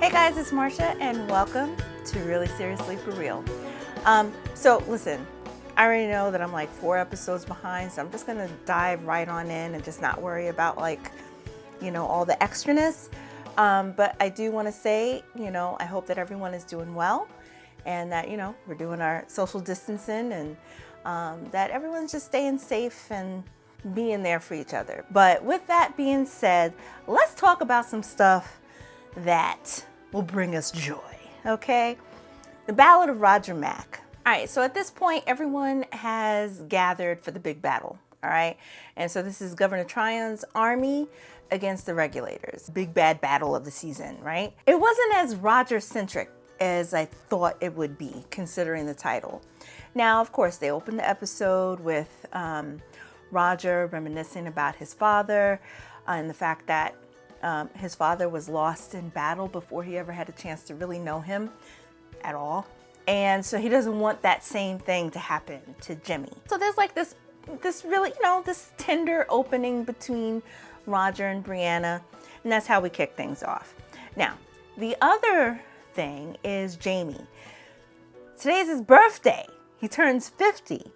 Hey guys, it's Marcia and welcome to Really Seriously For Real. So listen, I already know that I'm like 4 episodes behind, so I'm just gonna dive right on in and just not worry about all the extraness. But I do wanna say, I hope that everyone is doing well and that, we're doing our social distancing and that everyone's just staying safe and being there for each other. But with that being said, let's talk about some stuff that will bring us joy, okay? The Ballad of Roger Mack. All right, so at this point, everyone has gathered for the big battle, all right? And so this is Governor Tryon's army against the Regulators. Big bad battle of the season, right? It wasn't as Roger-centric as I thought it would be, considering the title. Now, of course, they opened the episode with Roger reminiscing about his father and the fact that his father was lost in battle before he ever had a chance to really know him at all. And so he doesn't want that same thing to happen to Jimmy. So there's like this really, this tender opening between Roger and Brianna. And that's how we kick things off. Now, the other thing is Jamie. Today's his birthday. He turns 50.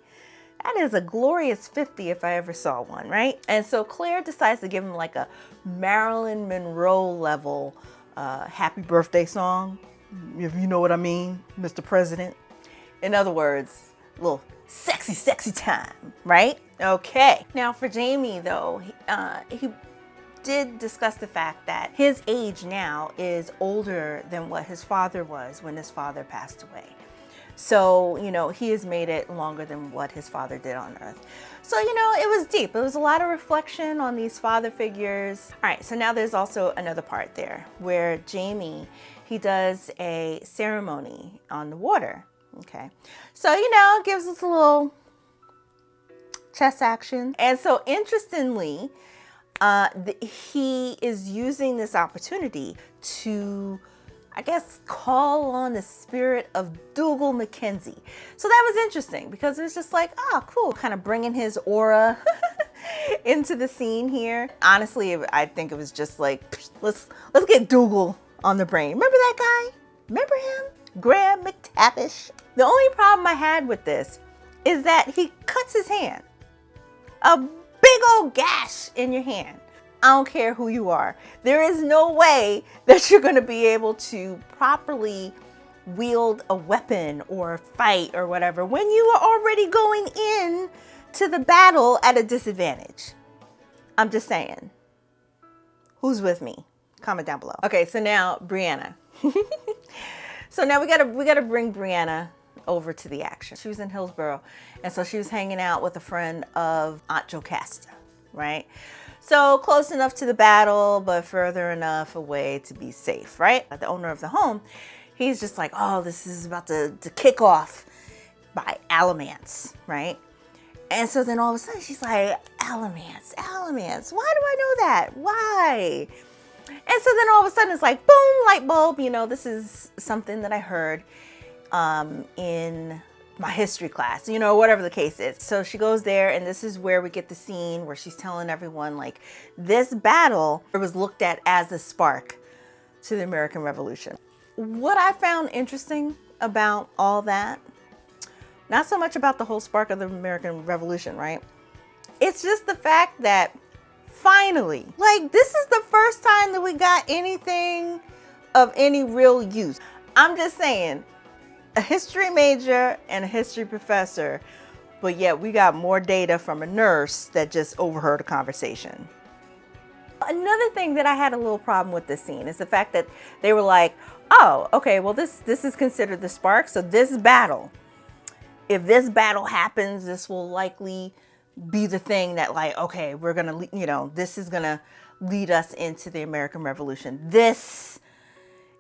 That is a glorious 50 if I ever saw one, right? And so Claire decides to give him like a Marilyn Monroe level happy birthday song, if you know what I mean, Mr. President. In other words, a little sexy, sexy time, right? Okay. Now for Jamie though, he did discuss the fact that his age now is older than what his father was when his father passed away. So, he has made it longer than what his father did on earth. So, it was deep. It was a lot of reflection on these father figures. All right, so now there's also another part there where Jamie, he does a ceremony on the water, okay? So, gives us a little chest action. And so, interestingly, he is using this opportunity to call on the spirit of Dougal Mackenzie. So that was interesting because it was just like, oh, cool, kind of bringing his aura into the scene here. Honestly, I think it was just like, let's get Dougal on the brain. Remember that guy? Remember him? Graham McTavish. The only problem I had with this is that he cuts his hand. A big old gash in your hand. I don't care who you are. There is no way that you're going to be able to properly wield a weapon or fight or whatever when you are already going in to the battle at a disadvantage. I'm just saying. Who's with me? Comment down below. Okay, so now Brianna. So now we gotta bring Brianna over to the action. She was in Hillsborough, and so she was hanging out with a friend of Aunt Jocasta, right? So close enough to the battle, but further enough away to be safe, right? The owner of the home, he's just like, oh, this is about to kick off by Alamance, right? And so then all of a sudden she's like, Alamance, why do I know that? Why? And so then all of a sudden it's like, boom, light bulb. This is something that I heard in my history class, whatever the case is. So she goes there, and this is where we get the scene where she's telling everyone, like, this battle was looked at as a spark to the American Revolution. What I found interesting about all that, not so much about the whole spark of the American Revolution, right? It's just the fact that finally, this is the first time that we got anything of any real use. I'm just saying, a history major and a history professor, but yet we got more data from a nurse that just overheard a conversation. Another thing that I had a little problem with this scene is the fact that they were like, oh, okay, well this is considered the spark, so this battle, if this battle happens, this will likely be the thing that okay, we're gonna, this is gonna lead us into the American Revolution. This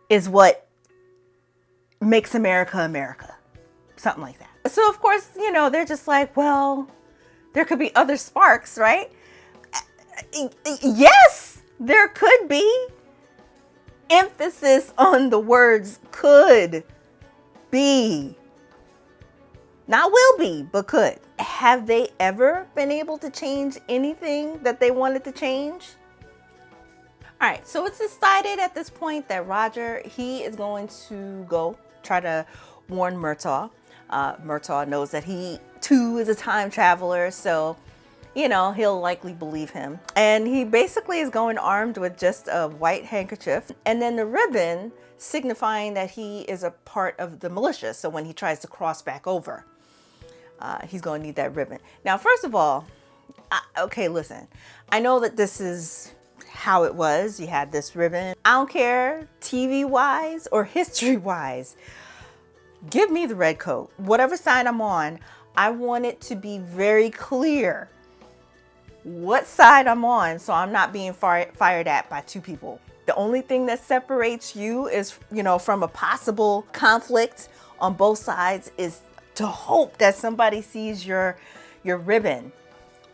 is what makes America America, something like that. So of course, they're just like, well, there could be other sparks, right? Yes, there could be. Emphasis on the words could be. Not will be, but could. Have they ever been able to change anything that they wanted to change? All right, so it's decided at this point that Roger, he is going to go try to warn Murtaugh. Murtaugh knows that he too is a time traveler, so you know, he'll likely believe him. And he basically is going armed with just a white handkerchief and then the ribbon signifying that he is a part of the militia. So when he tries to cross back over, he's going to need that ribbon. Now, first of all, okay, listen, I know that this is how it was. You had this ribbon. I don't care TV wise or history wise. Give me the red coat. Whatever side I'm on, I want it to be very clear what side I'm on, so I'm not being fired at by two people. The only thing that separates you is, you know, from a possible conflict on both sides is to hope that somebody sees your ribbon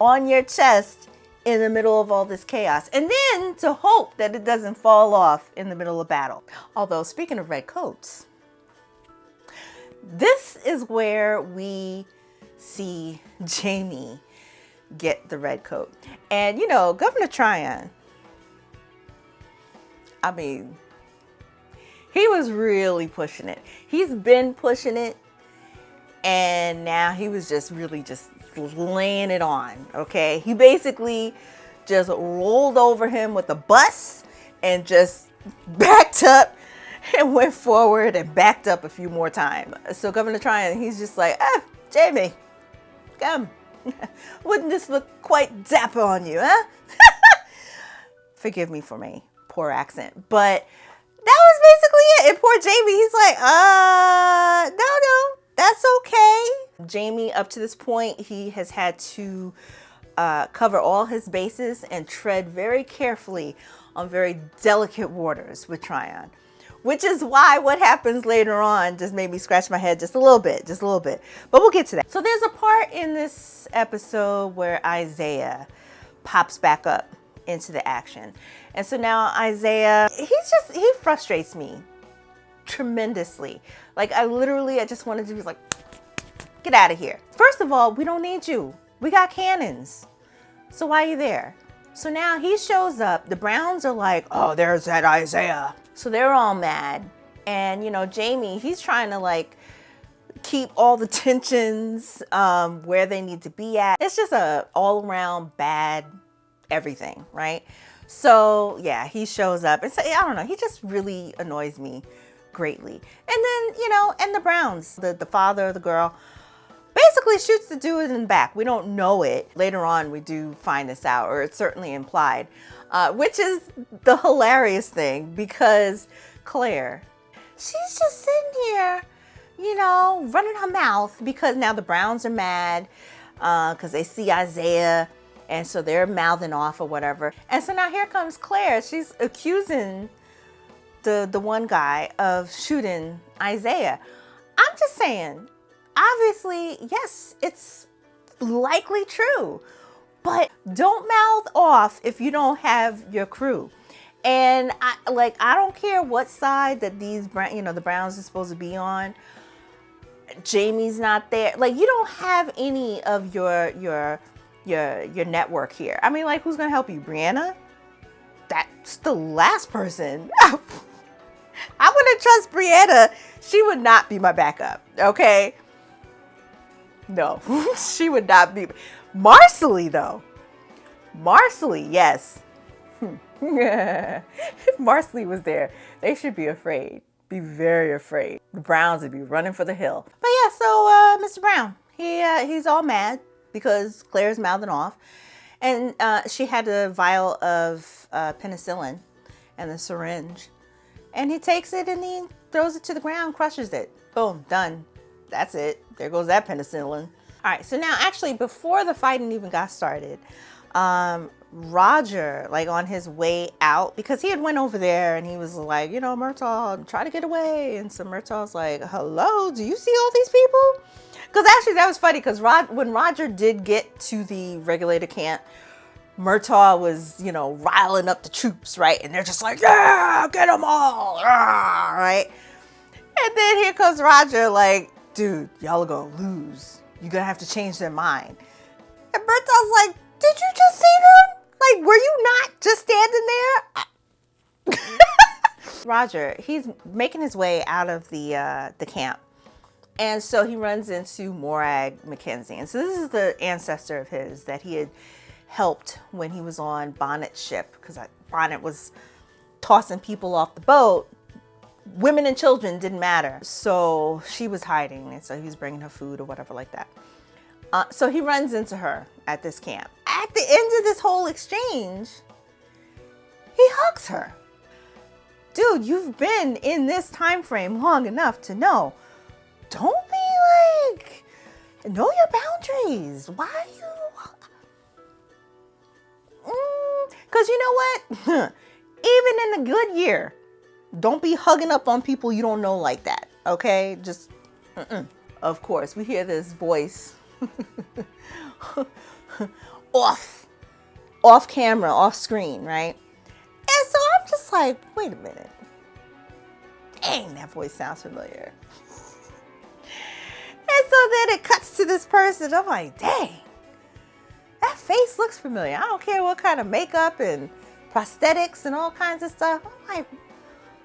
on your chest in the middle of all this chaos, and then to hope that it doesn't fall off in the middle of battle. Although, speaking of red coats, this is where we see Jamie get the red coat. And you know, Governor Tryon, I mean, he was really pushing it. He's been pushing it, and now he was just really just laying it on. Okay, he basically just rolled over him with a bus and just backed up and went forward and backed up a few more times. So Governor Tryon, he's just like, Jamie, come. Wouldn't this look quite dapper on you, huh? Forgive me for my poor accent, but that was basically it. And poor Jamie, he's like, no, that's okay. Jamie, up to this point, he has had to cover all his bases and tread very carefully on very delicate waters with Tryon. Which is why what happens later on just made me scratch my head just a little bit. But we'll get to that. So there's a part in this episode where Isaiah pops back up into the action. And so now Isaiah, he frustrates me tremendously. Like I just wanted to be like, get out of here. First of all, we don't need you. We got cannons. So why are you there? So now he shows up. The Browns are like, oh, there's that Isaiah. So they're all mad. And, you know, Jamie, he's trying to like keep all the tensions where they need to be at. It's just a all around bad everything, right? So yeah, he shows up and so, I don't know, he just really annoys me greatly. And then, you know, and the Browns, the father of the girl, basically shoots the dude in the back. We don't know it. Later on, we do find this out, or it's certainly implied, which is the hilarious thing because Claire, she's just sitting here, you know, running her mouth because now the Browns are mad because they see Isaiah and so they're mouthing off or whatever. And so now here comes Claire. She's accusing the one guy of shooting Isaiah. I'm just saying, obviously, yes, it's likely true, but don't mouth off if you don't have your crew. And I don't care what side that these, you know, the Browns are supposed to be on. Jamie's not there. Like, you don't have any of your network here. I mean, like, who's gonna help you? Brianna? That's the last person. I wouldn't trust Brianna. She would not be my backup. Okay. No, she would not be. Marcelly, though. Marcelly, yes. If Marcelly was there, they should be afraid. Be very afraid. The Browns would be running for the hill. But yeah, so Mr. Brown, he's all mad because Claire's mouthing off. And she had a vial of penicillin and the syringe. And he takes it and he throws it to the ground, crushes it. Boom, done. That's it. There goes that penicillin. All right, so now actually before the fighting even got started, Roger, like on his way out, because he had went over there and he was like, you know, Murtaugh, try to get away. And so Murtaugh's like, hello, do you see all these people? Because actually that was funny because when Roger did get to the regulator camp, Murtaugh was, you know, riling up the troops, right? And they're just like, yeah, get them all, right? And then here comes Roger like, dude, y'all are going to lose. You're going to have to change their mind. And Murtaugh's like, did you just see them? Like, were you not just standing there? Roger, he's making his way out of the camp. And so he runs into Murtaugh Mackenzie. And so this is the ancestor of his that he had helped when he was on Bonnet's ship, because Bonnet was tossing people off the boat. Women and children didn't matter. So she was hiding, and so he was bringing her food or whatever like that. So he runs into her at this camp. At the end of this whole exchange, he hugs her. Dude, you've been in this time frame long enough to know. Don't be like, know your boundaries. Why are you? Because you know what? Even in a good year, don't be hugging up on people you don't know like that. Okay? Just, Of course, we hear this voice off camera, off screen, right? And so I'm just like, wait a minute. Dang, that voice sounds familiar. And so then it cuts to this person. I'm like, dang, that face looks familiar. I don't care what kind of makeup and prosthetics and all kinds of stuff. I'm like,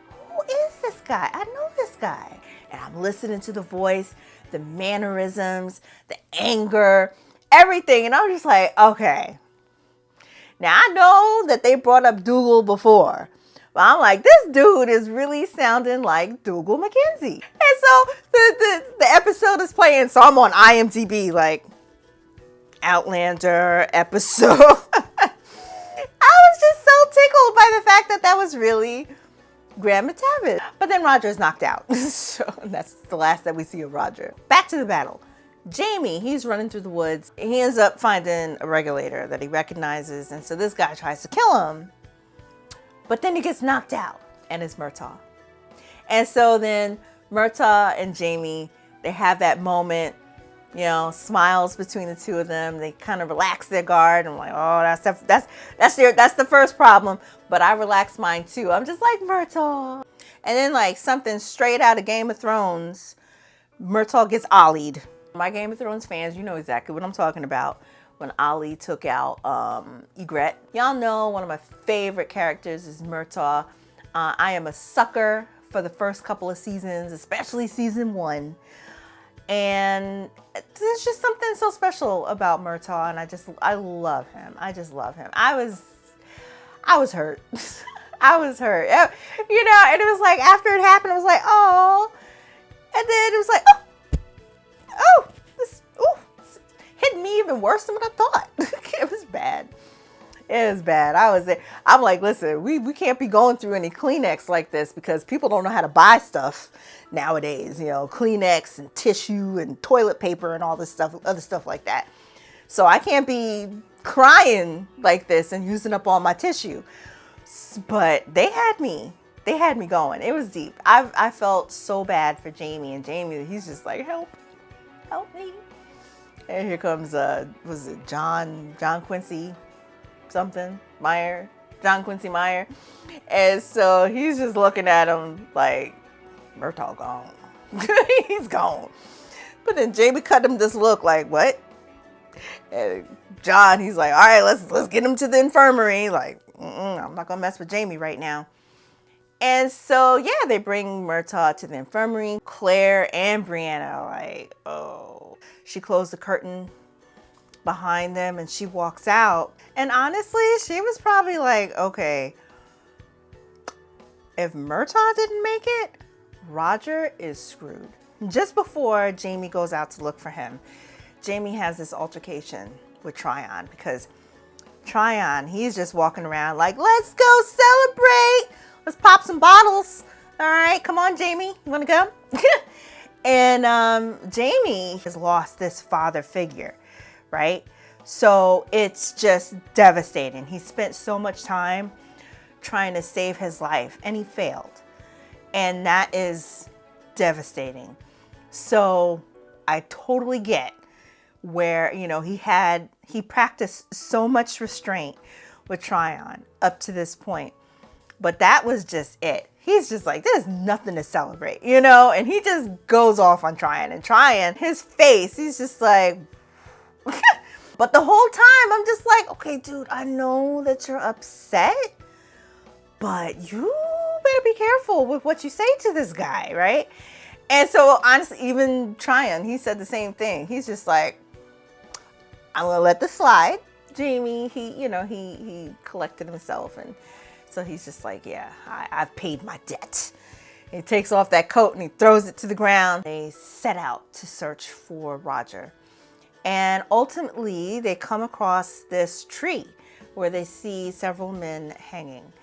who is this guy? I know this guy. And I'm listening to the voice, the mannerisms, the anger, everything. And I'm just like, okay. Now I know that they brought up Dougal before. But I'm like, this dude is really sounding like Dougal Mackenzie. And so the episode is playing. So I'm on IMDb, like, Outlander episode. I was just so tickled by the fact that that was really Graham McTavish. But then Roger is knocked out. So that's the last that we see of Roger. Back to the battle. Jamie, he's running through the woods. He ends up finding a regulator that he recognizes. And so this guy tries to kill him. But then he gets knocked out, and it's Murtaugh. And so then Murtaugh and Jamie, they have that moment, you know, smiles between the two of them. They kind of relax their guard. I'm like, oh, that's the first problem. But I relax mine too. I'm just like, Murtaugh. And then like something straight out of Game of Thrones, Murtaugh gets ollied. My Game of Thrones fans, you know exactly what I'm talking about. When Ollie took out Ygritte. Y'all know one of my favorite characters is Murtaugh. I am a sucker for the first couple of seasons, especially season 1. And there's just something so special about Murtaugh, and I love him. I just love him. I was hurt. I was hurt. You know, and it was like after it happened, I was like, oh. And then it was like, oh, this, ooh. Hit me even worse than what I thought. It was bad. It was bad. I'm like, listen, we can't be going through any Kleenex like this because people don't know how to buy stuff nowadays. You know, Kleenex and tissue and toilet paper and all this stuff, other stuff like that. So I can't be crying like this and using up all my tissue. But they had me going. It was deep. I felt so bad for Jamie, and Jamie, he's just like, help me. And here comes, was it John Quincy something? Meyer? John Quincy Meyer. And so he's just looking at him like, Murtaugh gone. He's gone. But then Jamie cut him this look like, what? And John, he's like, all right, let's get him to the infirmary. Like, I'm not going to mess with Jamie right now. And so, yeah, they bring Murtaugh to the infirmary. Claire and Brianna are like, oh. She closed the curtain behind them and she walks out. And honestly, she was probably like, okay, if Murtaugh didn't make it, Roger is screwed. Just before Jamie goes out to look for him, Jamie has this altercation with Tryon because Tryon, he's just walking around like, let's go celebrate. Let's pop some bottles. All right, come on, Jamie. You want to go? And Jamie has lost this father figure, right? So it's just devastating. He spent so much time trying to save his life and he failed. And that is devastating. So I totally get where, you know, he practiced so much restraint with Tryon up to this point. But that was just it. He's just like, there's nothing to celebrate, you know? And he just goes off on Tryon. And Tryon, his face, he's just like... But the whole time, I'm just like, okay, dude, I know that you're upset. but you better be careful with what you say to this guy, right? And so honestly, even Tryon, he said the same thing. He's just like, I'm gonna let this slide. Jamie, he collected himself, and so he's just like, yeah, I've paid my debt. He takes off that coat and he throws it to the ground. They set out to search for Roger. And ultimately, they come across this tree where they see several men hanging.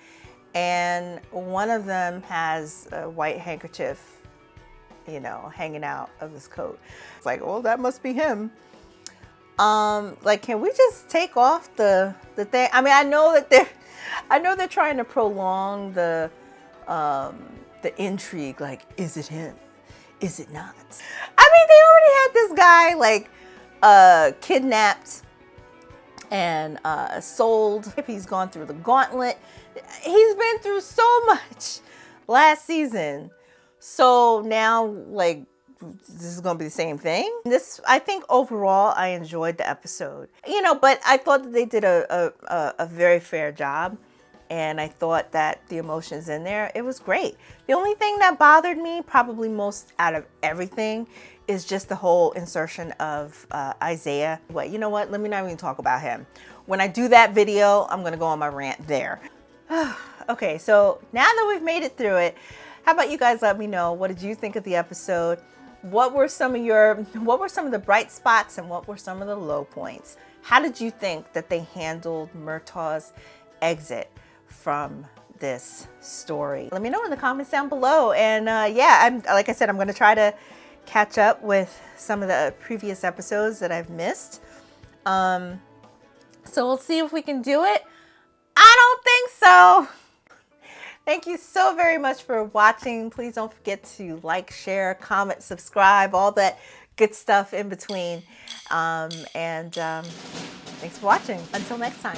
And one of them has a white handkerchief, hanging out of his coat. It's like, well, that must be him. Like, can we just take off the thing? I mean, I know they're trying to prolong the intrigue. Like, is it him? Is it not? I mean, they already had this guy like kidnapped and sold. He's gone through the gauntlet. He's been through so much last season. So now, like, this is going to be the same thing. I think overall, I enjoyed the episode. But I thought that they did a very fair job. And I thought that the emotions in there, it was great. The only thing that bothered me, probably most out of everything, is just the whole insertion of Isaiah. Well, you know what? Let me not even talk about him. When I do that video, I'm going to go on my rant there. Okay, so now that we've made it through it, how about you guys let me know, what did you think of the episode? What were some of the bright spots and what were some of the low points? How did you think that they handled Murtaugh's exit from this story? Let me know in the comments down below. And like I said, I'm going to try to catch up with some of the previous episodes that I've missed. So we'll see if we can do it. I don't think so. Thank you so very much for watching. Please don't forget to like, share, comment, subscribe, all that good stuff in between. Thanks for watching. Until next time.